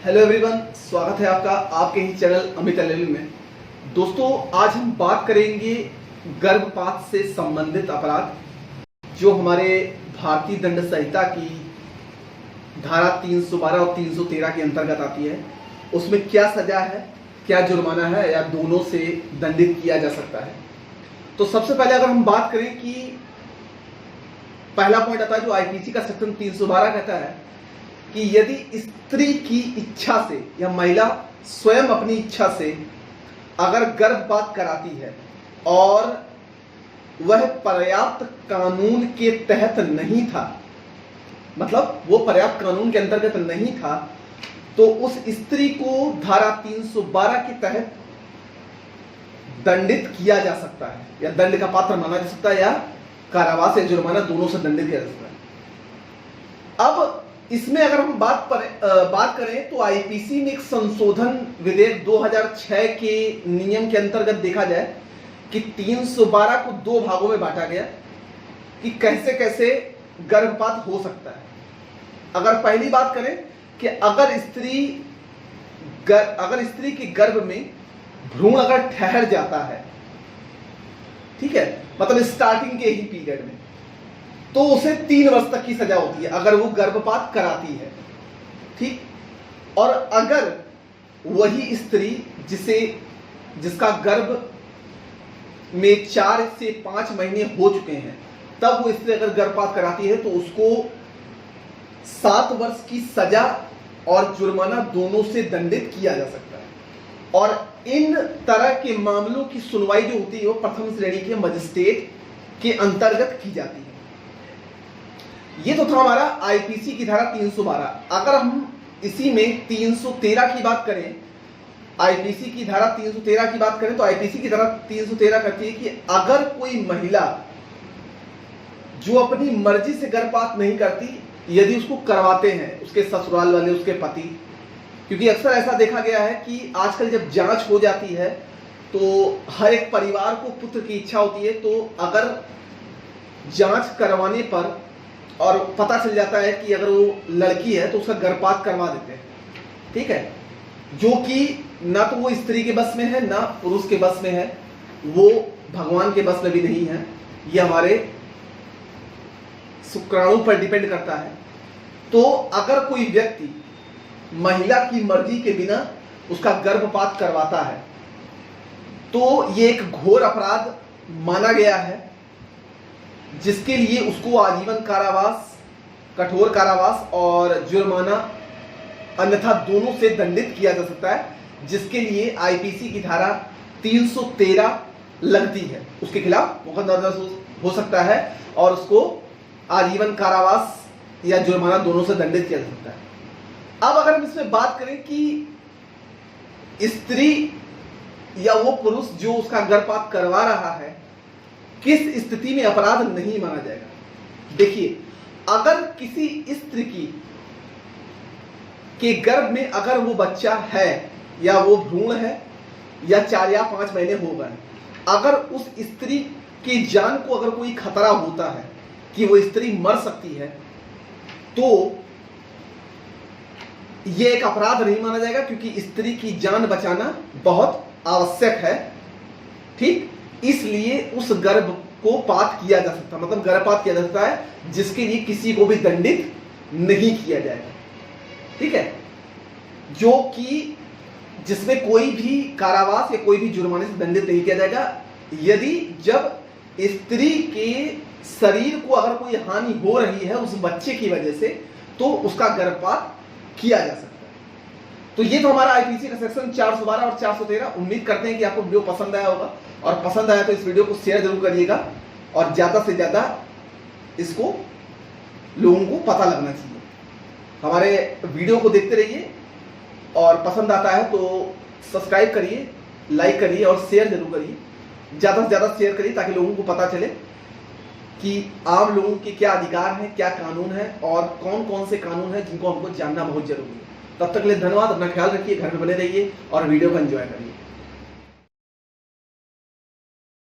Hello everyone, स्वागत है आपका आपके ही चैनल अमित एलएलबी में। दोस्तों, आज हम बात करेंगे गर्भपात से संबंधित अपराध जो हमारे भारतीय दंड संहिता की धारा 312 और 313 के अंतर्गत आती है। उसमें क्या सजा है, क्या जुर्माना है या दोनों से दंडित किया जा सकता है। तो सबसे पहले अगर हम बात करें कि पहला पॉइंट आता है जो आईपीसी का सेक्शन 312 कहता है कि यदि स्त्री की इच्छा से या महिला स्वयं अपनी इच्छा से अगर गर्भपात कराती है और वह पर्याप्त कानून के तहत नहीं था, मतलब वो पर्याप्त कानून के अंतर्गत नहीं था, तो उस स्त्री को धारा 312 के तहत दंडित किया जा सकता है या दंड का पात्र माना जा सकता है या कारावास या जुर्माना दोनों से दंडित किया जा सकता है। अब इसमें अगर हम बात करें तो आईपीसी में एक संशोधन विधेयक 2006 के नियम के अंतर्गत देखा जाए कि 312 को दो भागों में बांटा गया कि कैसे कैसे गर्भपात हो सकता है। अगर पहली बात करें कि अगर स्त्री के गर्भ में भ्रूण अगर ठहर जाता है, ठीक है, मतलब स्टार्टिंग के ही पीरियड में, तो उसे 3 वर्ष तक की सजा होती है अगर वो गर्भपात कराती है, ठीक। और अगर वही स्त्री जिसका गर्भ में 4 से 5 महीने हो चुके हैं, तब वो स्त्री अगर गर्भपात कराती है तो उसको 7 वर्ष की सजा और जुर्माना दोनों से दंडित किया जा सकता है। और इन तरह के मामलों की सुनवाई जो होती है वो प्रथम श्रेणी के मजिस्ट्रेट के अंतर्गत की जाती है। ये तो था हमारा आईपीसी की धारा 312। अगर हम इसी में 313 की बात करें, आईपीसी की धारा 313 की बात करें तो आईपीसी की धारा 313 कहती है कि अगर कोई महिला जो अपनी मर्जी से गर्भपात नहीं करती, यदि उसको करवाते हैं उसके ससुराल वाले, उसके पति, क्योंकि अक्सर ऐसा देखा गया है कि आजकल जब जांच हो जाती है तो हर एक परिवार को पुत्र की इच्छा होती है, तो अगर जांच करवाने पर और पता चल जाता है कि अगर वो लड़की है तो उसका गर्भपात करवा देते हैं, ठीक है, जो कि ना तो वो स्त्री के बस में है ना पुरुष के बस में है, वो भगवान के बस में भी नहीं है, ये हमारे शुक्राणु पर डिपेंड करता है। तो अगर कोई व्यक्ति महिला की मर्जी के बिना उसका गर्भपात करवाता है तो ये एक घोर अपराध माना गया है, जिसके लिए उसको आजीवन कारावास, कठोर कारावास और जुर्माना अन्यथा दोनों से दंडित किया जा सकता है, जिसके लिए आईपीसी की धारा 313 लगती है। उसके खिलाफ मुकदमा दर्ज हो सकता है और उसको आजीवन कारावास या जुर्माना दोनों से दंडित किया जा सकता है। अब अगर हम इसमें बात करें कि स्त्री या वो पुरुष जो उसका गर्भपात करवा रहा है किस स्थिति में अपराध नहीं माना जाएगा। देखिए, अगर किसी स्त्री के गर्भ में अगर वो बच्चा है या वो भ्रूण है या 4 या 5 महीने हो गए, अगर उस स्त्री की जान को अगर कोई खतरा होता है कि वो स्त्री मर सकती है, तो ये एक अपराध नहीं माना जाएगा, क्योंकि स्त्री की जान बचाना बहुत आवश्यक है, ठीक। इसलिए उस गर्भ को पात किया जा सकता, मतलब गर्भपात किया जा सकता है, जिसके लिए किसी को भी दंडित नहीं किया जाएगा, ठीक है, जो कि जिसमें कोई भी कारावास या कोई भी जुर्माने से दंडित नहीं किया जाएगा। यदि जब स्त्री के शरीर को अगर कोई हानि हो रही है उस बच्चे की वजह से, तो उसका गर्भपात किया जा सकता है। तो ये तो हमारा आईपीसी का सेक्शन 412 और 413। उम्मीद करते हैं कि आपको वीडियो पसंद आया होगा, और पसंद आया तो इस वीडियो को शेयर जरूर करिएगा और ज्यादा से ज्यादा इसको लोगों को पता लगना चाहिए। हमारे वीडियो को देखते रहिए और पसंद आता है तो सब्सक्राइब करिए, लाइक करिए और शेयर जरूर करिए। ज्यादा से ज्यादा शेयर करिए ताकि लोगों को पता चले कि आम लोगों के क्या अधिकार हैं, क्या कानून है और कौन कौन से कानून हैं जिनको हमको जानना बहुत जरूरी है। तब तक के लिए धन्यवाद। अपना ख्याल रखिए, घर में बने रहिए और वीडियो को एंजॉय करिए।